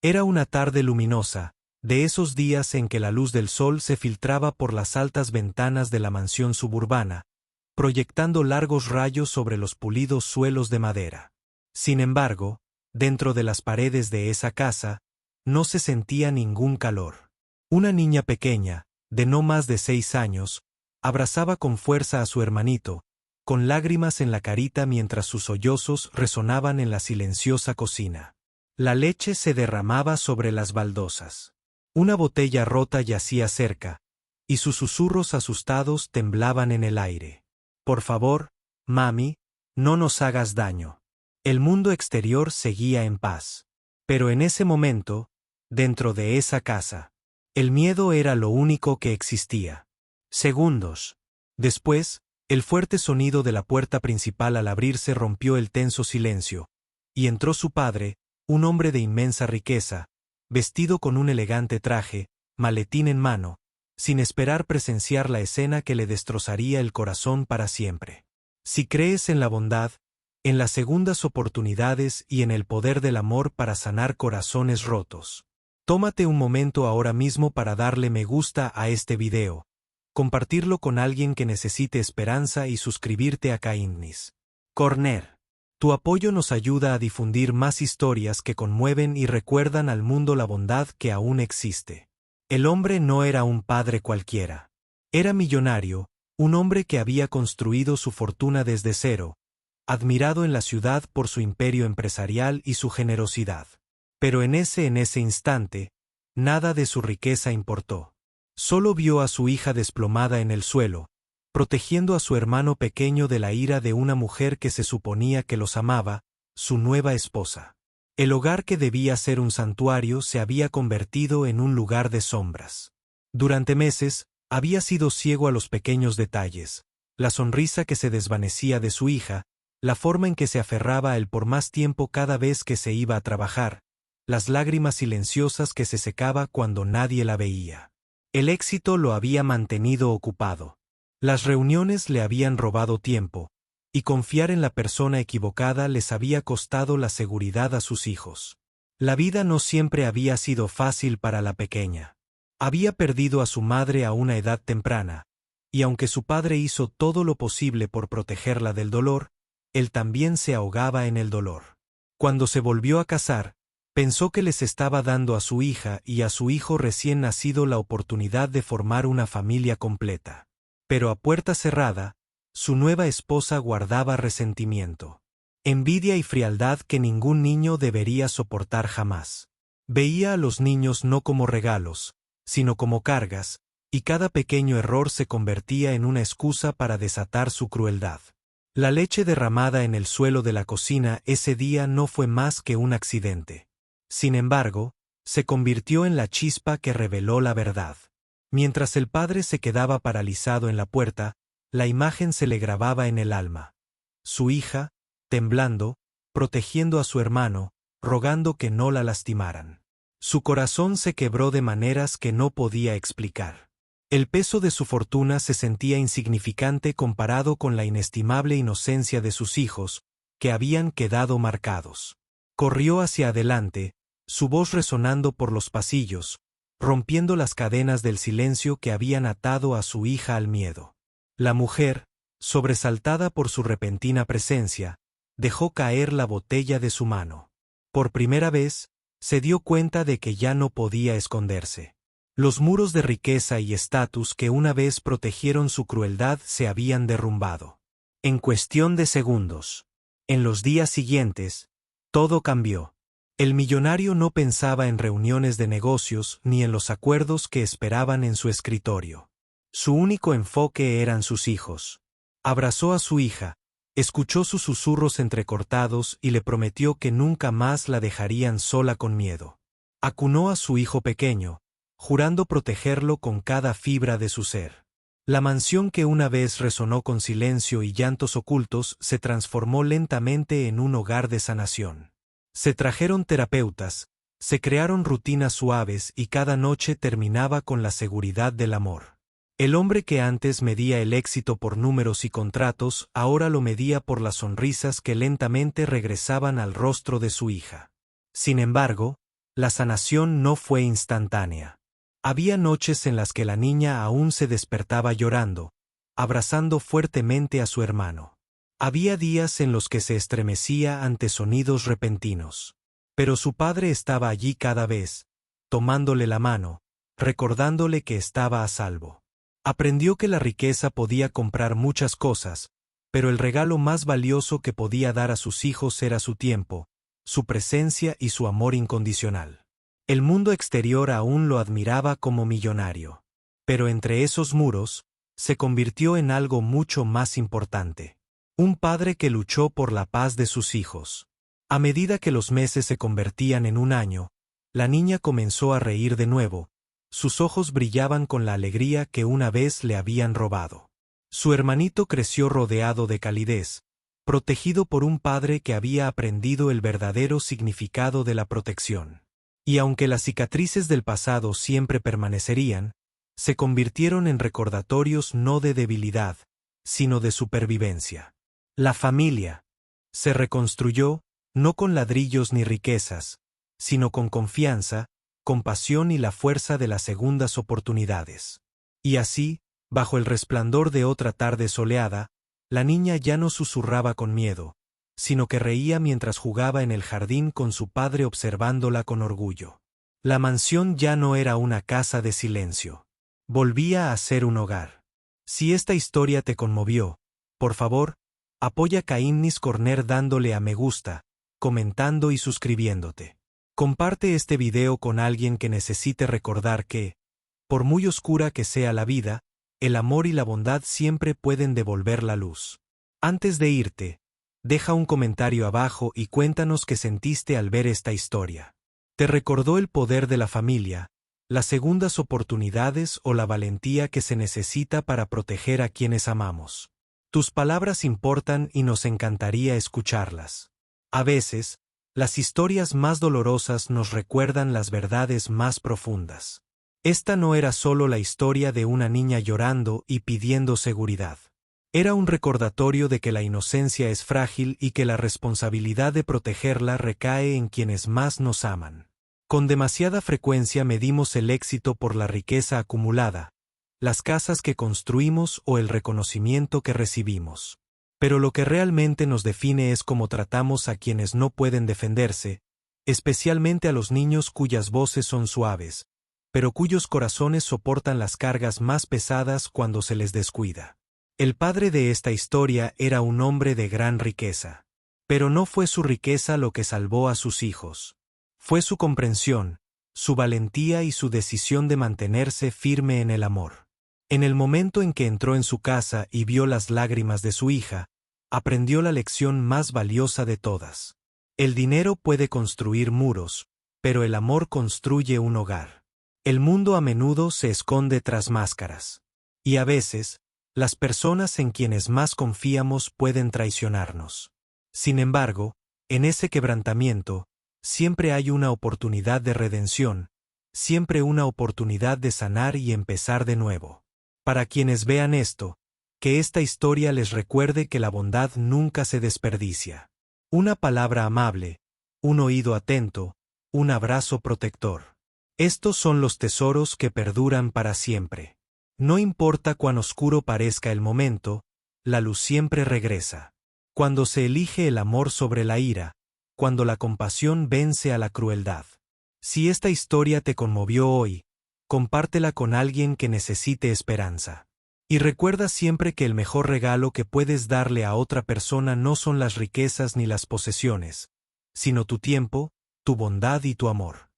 Era una tarde luminosa, de esos días en que la luz del sol se filtraba por las altas ventanas de la mansión suburbana, proyectando largos rayos sobre los pulidos suelos de madera. Sin embargo, dentro de las paredes de esa casa, no se sentía ningún calor. Una niña pequeña, de no más de 6 años, abrazaba con fuerza a su hermanito, con lágrimas en la carita mientras sus sollozos resonaban en la silenciosa cocina. La leche se derramaba sobre las baldosas. Una botella rota yacía cerca, y sus susurros asustados temblaban en el aire. «Por favor, mami, no nos hagas daño». El mundo exterior seguía en paz. Pero en ese momento, dentro de esa casa, el miedo era lo único que existía. Segundos después, el fuerte sonido de la puerta principal al abrirse rompió el tenso silencio, y entró su padre, un hombre de inmensa riqueza, vestido con un elegante traje, maletín en mano, sin esperar presenciar la escena que le destrozaría el corazón para siempre. Si crees en la bondad, en las segundas oportunidades y en el poder del amor para sanar corazones rotos, tómate un momento ahora mismo para darle me gusta a este video, compartirlo con alguien que necesite esperanza y suscribirte a Kindness Corner. Tu apoyo nos ayuda a difundir más historias que conmueven y recuerdan al mundo la bondad que aún existe. El hombre no era un padre cualquiera. Era millonario, un hombre que había construido su fortuna desde cero, admirado en la ciudad por su imperio empresarial y su generosidad. Pero en ese instante, nada de su riqueza importó. Solo vio a su hija desplomada en el suelo, protegiendo a su hermano pequeño de la ira de una mujer que se suponía que los amaba, su nueva esposa. El hogar que debía ser un santuario se había convertido en un lugar de sombras. Durante meses, había sido ciego a los pequeños detalles, la sonrisa que se desvanecía de su hija, la forma en que se aferraba a él por más tiempo cada vez que se iba a trabajar, las lágrimas silenciosas que se secaba cuando nadie la veía. El éxito lo había mantenido ocupado. Las reuniones le habían robado tiempo, y confiar en la persona equivocada les había costado la seguridad a sus hijos. La vida no siempre había sido fácil para la pequeña. Había perdido a su madre a una edad temprana, y aunque su padre hizo todo lo posible por protegerla del dolor, él también se ahogaba en el dolor. Cuando se volvió a casar, pensó que les estaba dando a su hija y a su hijo recién nacido la oportunidad de formar una familia completa. Pero a puerta cerrada, su nueva esposa guardaba resentimiento, envidia y frialdad que ningún niño debería soportar jamás. Veía a los niños no como regalos, sino como cargas, y cada pequeño error se convertía en una excusa para desatar su crueldad. La leche derramada en el suelo de la cocina ese día no fue más que un accidente. Sin embargo, se convirtió en la chispa que reveló la verdad. Mientras el padre se quedaba paralizado en la puerta, la imagen se le grababa en el alma. Su hija, temblando, protegiendo a su hermano, rogando que no la lastimaran. Su corazón se quebró de maneras que no podía explicar. El peso de su fortuna se sentía insignificante comparado con la inestimable inocencia de sus hijos, que habían quedado marcados. Corrió hacia adelante, su voz resonando por los pasillos, rompiendo las cadenas del silencio que habían atado a su hija al miedo. La mujer, sobresaltada por su repentina presencia, dejó caer la botella de su mano. Por primera vez, se dio cuenta de que ya no podía esconderse. Los muros de riqueza y estatus que una vez protegieron su crueldad se habían derrumbado. En cuestión de segundos. En los días siguientes, todo cambió. El millonario no pensaba en reuniones de negocios ni en los acuerdos que esperaban en su escritorio. Su único enfoque eran sus hijos. Abrazó a su hija, escuchó sus susurros entrecortados y le prometió que nunca más la dejarían sola con miedo. Acunó a su hijo pequeño, jurando protegerlo con cada fibra de su ser. La mansión que una vez resonó con silencio y llantos ocultos se transformó lentamente en un hogar de sanación. Se trajeron terapeutas, se crearon rutinas suaves y cada noche terminaba con la seguridad del amor. El hombre que antes medía el éxito por números y contratos ahora lo medía por las sonrisas que lentamente regresaban al rostro de su hija. Sin embargo, La sanación no fue instantánea. Había noches en las que la niña aún se despertaba llorando, abrazando fuertemente a su hermano. Había días en los que se estremecía ante sonidos repentinos. Pero su padre estaba allí cada vez, tomándole la mano, recordándole que estaba a salvo. Aprendió que la riqueza podía comprar muchas cosas, pero el regalo más valioso que podía dar a sus hijos era su tiempo, su presencia y su amor incondicional. El mundo exterior aún lo admiraba como millonario. Pero entre esos muros, se convirtió en algo mucho más importante. Un padre que luchó por la paz de sus hijos. A medida que los meses se convertían en un año, la niña comenzó a reír de nuevo. Sus ojos brillaban con la alegría que una vez le habían robado. Su hermanito creció rodeado de calidez, protegido por un padre que había aprendido el verdadero significado de la protección. Y aunque las cicatrices del pasado siempre permanecerían, se convirtieron en recordatorios no de debilidad, sino de supervivencia. La familia se reconstruyó, no con ladrillos ni riquezas, sino con confianza, compasión y la fuerza de las segundas oportunidades. Y así, bajo el resplandor de otra tarde soleada, la niña ya no susurraba con miedo, sino que reía mientras jugaba en el jardín con su padre observándola con orgullo. La mansión ya no era una casa de silencio. Volvía a ser un hogar. Si esta historia te conmovió, por favor, apoya Kindness Corner dándole a me gusta, comentando y suscribiéndote. Comparte este video con alguien que necesite recordar que, por muy oscura que sea la vida, el amor y la bondad siempre pueden devolver la luz. Antes de irte, deja un comentario abajo y cuéntanos qué sentiste al ver esta historia. ¿Te recordó el poder de la familia, las segundas oportunidades o la valentía que se necesita para proteger a quienes amamos? Tus palabras importan y nos encantaría escucharlas. A veces, las historias más dolorosas nos recuerdan las verdades más profundas. Esta no era solo la historia de una niña llorando y pidiendo seguridad. Era un recordatorio de que la inocencia es frágil y que la responsabilidad de protegerla recae en quienes más nos aman. Con demasiada frecuencia medimos el éxito por la riqueza acumulada, las casas que construimos o el reconocimiento que recibimos. Pero lo que realmente nos define es cómo tratamos a quienes no pueden defenderse, especialmente a los niños cuyas voces son suaves, pero cuyos corazones soportan las cargas más pesadas cuando se les descuida. El padre de esta historia era un hombre de gran riqueza. Pero no fue su riqueza lo que salvó a sus hijos. Fue su comprensión, su valentía y su decisión de mantenerse firme en el amor. En el momento en que entró en su casa y vio las lágrimas de su hija, aprendió la lección más valiosa de todas. El dinero puede construir muros, pero el amor construye un hogar. El mundo a menudo se esconde tras máscaras. Y a veces, las personas en quienes más confiamos pueden traicionarnos. Sin embargo, en ese quebrantamiento, siempre hay una oportunidad de redención, siempre una oportunidad de sanar y empezar de nuevo. Para quienes vean esto, que esta historia les recuerde que la bondad nunca se desperdicia. Una palabra amable, un oído atento, un abrazo protector. Estos son los tesoros que perduran para siempre. No importa cuán oscuro parezca el momento, la luz siempre regresa. Cuando se elige el amor sobre la ira, cuando la compasión vence a la crueldad. Si esta historia te conmovió hoy, compártela con alguien que necesite esperanza. Y recuerda siempre que el mejor regalo que puedes darle a otra persona no son las riquezas ni las posesiones, sino tu tiempo, tu bondad y tu amor.